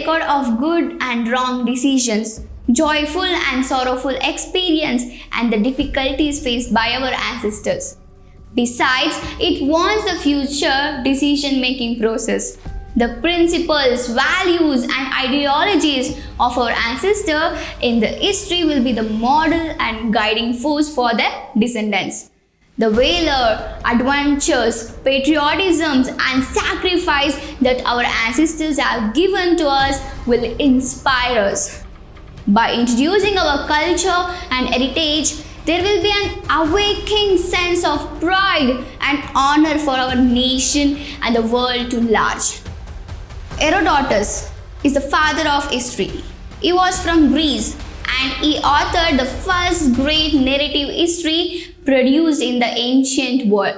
record of good and wrong decisions, joyful and sorrowful experience, and the difficulties faced by our ancestors. Besides, it warns the future decision-making process. The principles, values, and ideologies of our ancestors in the history will be the model and guiding force for their descendants. The valor, adventures, patriotism, and sacrifice that our ancestors have given to us will inspire us. By introducing our culture and heritage, there will be an awakening sense of pride and honor for our nation and the world to large. Herodotus is the father of history. He was from Greece and he authored the first great narrative history produced in the ancient world,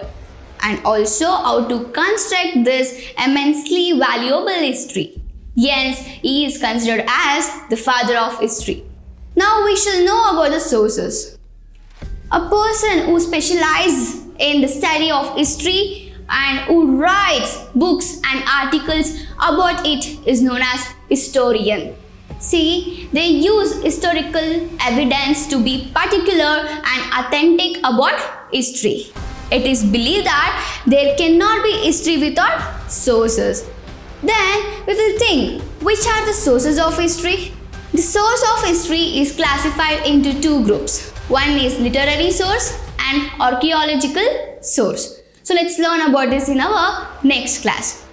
and also how to construct this immensely valuable history. Hence, he is considered as the father of history. Now we shall know about the sources. A person who specializes in the study of history and who writes books and articles about it is known as historian. See, they use historical evidence to be particular and authentic about history. It is believed that there cannot be history without sources. Then we will think, which are the sources of history? The source of history is classified into two groups. One is literary source and archaeological source. So let's learn about this in our next class.